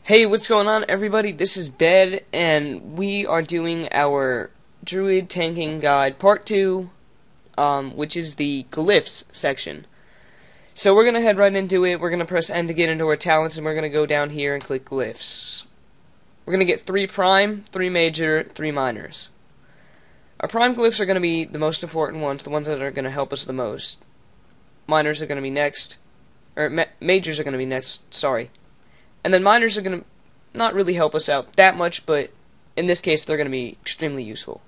Hey, what's going on, everybody? This is Bed, and we are doing our Druid Tanking Guide Part 2, which is the Glyphs section. So we're going to head right into it. We're going to press N to get into our talents, and we're going to go down here and click Glyphs. We're going to get 3 Prime, 3 Major, 3 Minors. Our Prime Glyphs are going to be the most important ones, the ones that are going to help us the most. Minors are going to be next, or Majors are going to be next, sorry. And then minors are going to not really help us out that much, but in this case, they're going to be extremely useful.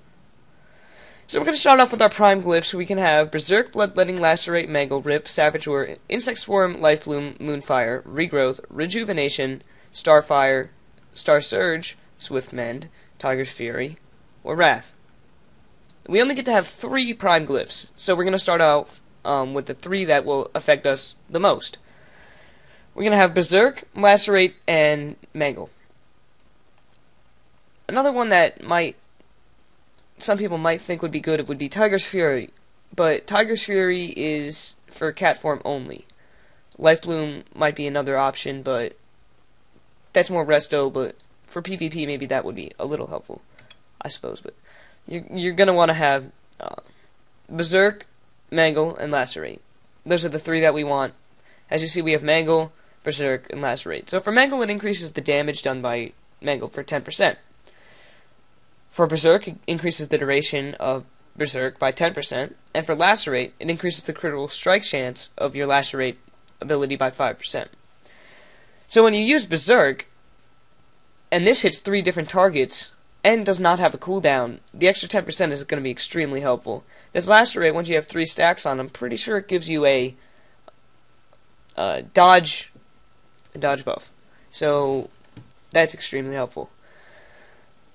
So we're going to start off with our prime glyphs. So we can have Berserk, Bloodletting, Lacerate, Mangle, Rip, Savage War, Insect Swarm, Life Bloom, Moonfire, Regrowth, Rejuvenation, Starfire, Star Surge, Swift Mend, Tiger's Fury, or Wrath. We only get to have 3 prime glyphs, so we're going to start out with the 3 that will affect us the most. We're going to have Berserk, Lacerate, and Mangle. Another one that some people might think would be good would be Tiger's Fury, but Tiger's Fury is for cat form only. Life Bloom might be another option, but that's more resto, but for PvP maybe that would be a little helpful, I suppose. But you're going to want to have Berserk, Mangle, and Lacerate. Those are the 3 that we want. As you see, we have Mangle, Berserk, and Lacerate. So for Mangle, it increases the damage done by Mangle for 10%. For Berserk, it increases the duration of Berserk by 10%. And for Lacerate, it increases the critical strike chance of your Lacerate ability by 5%. So when you use Berserk, and this hits 3 different targets, and does not have a cooldown, the extra 10% is going to be extremely helpful. This Lacerate, once you have 3 stacks on, I'm pretty sure it gives you a dodge buff. So that's extremely helpful.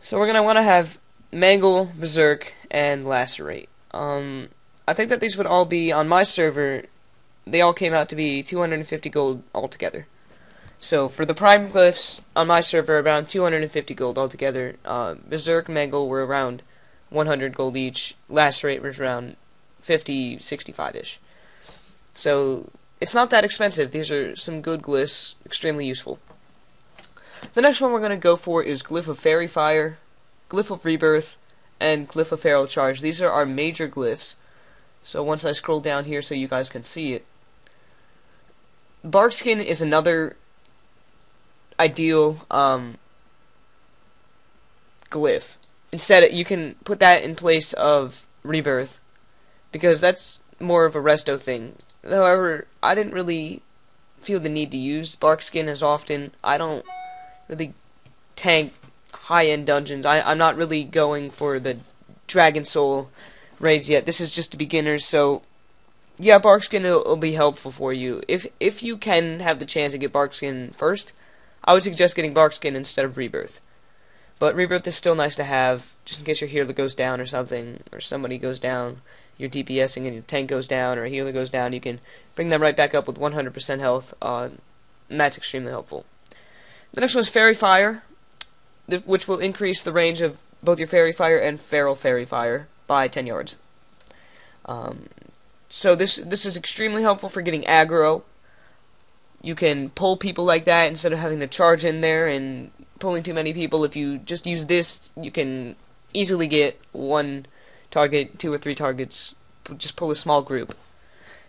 So we're going to want to have Mangle, Berserk, and Lacerate. I think that these would all be, on my server, they all came out to be 250 gold altogether. So for the Prime Glyphs, on my server, around 250 gold altogether. Berserk, Mangle were around 100 gold each. Lacerate was around 50, 65-ish. So it's not that expensive. These are some good glyphs, extremely useful. The next one we're going to go for is Glyph of Fairy Fire, Glyph of Rebirth, and Glyph of Feral Charge. These are our major glyphs. So once I scroll down here so you guys can see it. Barkskin is another ideal glyph. Instead, you can put that in place of Rebirth, because that's more of a resto thing. However, I didn't really feel the need to use Barkskin as often. I don't really tank high-end dungeons. I'm not really going for the Dragon Soul raids yet. This is just the beginners, so yeah, Barkskin will be helpful for you. If you can have the chance to get Barkskin first, I would suggest getting Barkskin instead of Rebirth. But Rebirth is still nice to have, just in case your healer goes down or something, or somebody goes down, you're DPSing and your tank goes down, or a healer goes down, you can bring them right back up with 100% health, and that's extremely helpful. The next one is Fairy Fire, which will increase the range of both your Fairy Fire and Feral Fairy Fire by 10 yards. So this is extremely helpful for getting aggro. You can pull people like that instead of having to charge in there and pulling too many people. If you just use this, you can easily get 1 target, 2 or 3 targets. Just pull a small group.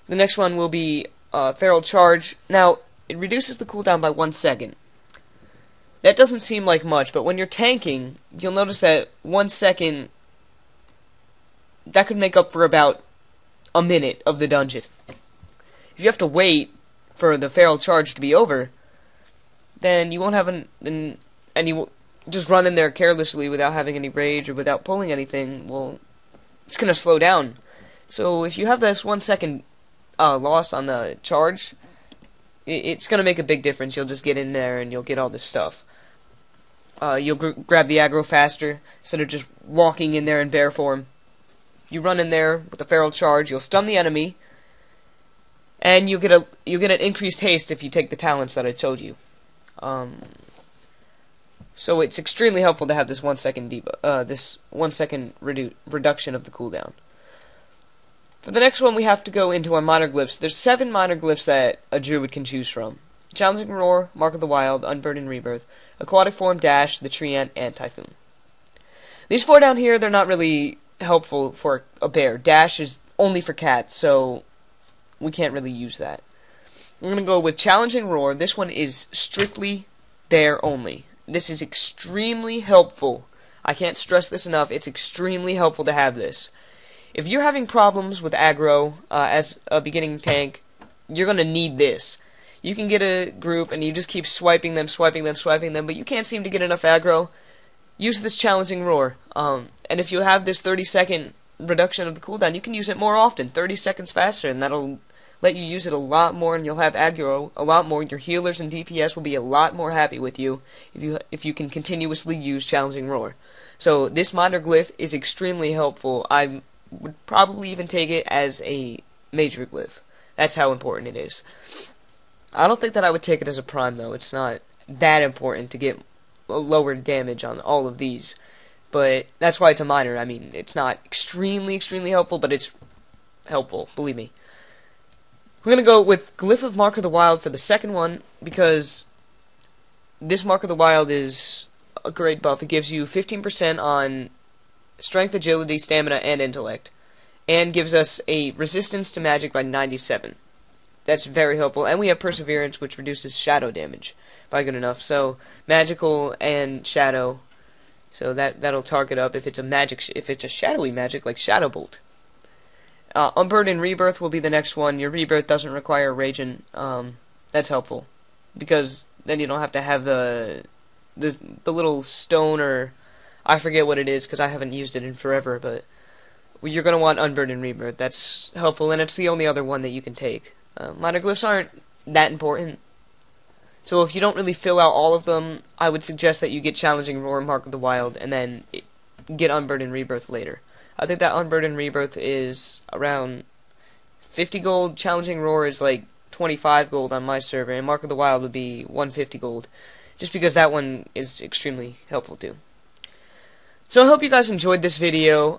The next one will be Feral Charge. Now, it reduces the cooldown by 1 second. That doesn't seem like much, but when you're tanking, you'll notice that 1 second, that could make up for about a minute of the dungeon. If you have to wait for the Feral Charge to be over, then you won't have and you will just run in there carelessly without having any rage or without pulling anything. Well, it's going to slow down. So if you have this 1 second loss on the charge, it's going to make a big difference. You'll just get in there and you'll get all this stuff. You'll grab the aggro faster instead of just walking in there in bear form. You run in there with the Feral Charge, you'll stun the enemy, and you'll get an increased haste if you take the talents that I told you. So it's extremely helpful to have this 1 second reduction of the cooldown. For the next one, we have to go into our minor glyphs. There's 7 minor glyphs that a druid can choose from. Challenging Roar, Mark of the Wild, Unburdened Rebirth, Aquatic Form, Dash, the Tree Ant, and Typhoon. These 4 down here, they're not really helpful for a bear. Dash is only for cats, so we can't really use that. We're going to go with Challenging Roar. This one is strictly bear only. This is extremely helpful. I can't stress this enough. It's extremely helpful to have this. If you're having problems with aggro as a beginning tank, you're going to need this. You can get a group and you just keep swiping them, but you can't seem to get enough aggro. Use this Challenging Roar. And if you have this 30-second reduction of the cooldown, you can use it more often, 30 seconds faster, and that'll let you use it a lot more, and you'll have aggro a lot more. Your healers and DPS will be a lot more happy with you if you can continuously use Challenging Roar. So this minor glyph is extremely helpful. I would probably even take it as a major glyph. That's how important it is. I don't think that I would take it as a prime, though. It's not that important to get lower damage on all of these. But that's why it's a minor. I mean, it's not extremely helpful, but it's helpful, believe me. We're going to go with Glyph of Mark of the Wild for the second one, because this Mark of the Wild is a great buff. It gives you 15% on Strength, Agility, Stamina, and Intellect, and gives us a resistance to magic by 97. That's very helpful, and we have Perseverance, which reduces shadow damage by good enough. So magical and shadow, so that'll target up if it's a shadowy magic like Shadow Bolt. Unburdened Rebirth will be the next one. Your Rebirth doesn't require Raging. That's helpful, because then you don't have to have the little stone, or I forget what it is because I haven't used it in forever, but you're going to want Unburdened Rebirth. That's helpful, and it's the only other one that you can take. Minor glyphs aren't that important, so if you don't really fill out all of them, I would suggest that you get Challenging Roar, Mark of the Wild, and then get Unburdened Rebirth later. I think that Unburdened Rebirth is around 50 gold. Challenging Roar is like 25 gold on my server, and Mark of the Wild would be 150 gold, just because that one is extremely helpful too. So I hope you guys enjoyed this video.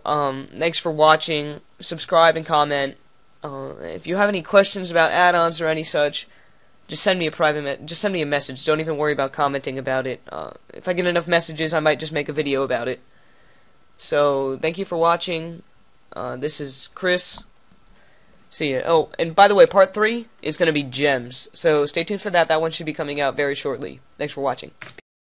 Thanks for watching. Subscribe and comment. If you have any questions about add-ons or any such, just send me a message. Don't even worry about commenting about it. If I get enough messages, I might just make a video about it. So, thank you for watching. This is Chris. See ya. Oh, and by the way, part 3 is going to be gems. So, stay tuned for that. That one should be coming out very shortly. Thanks for watching.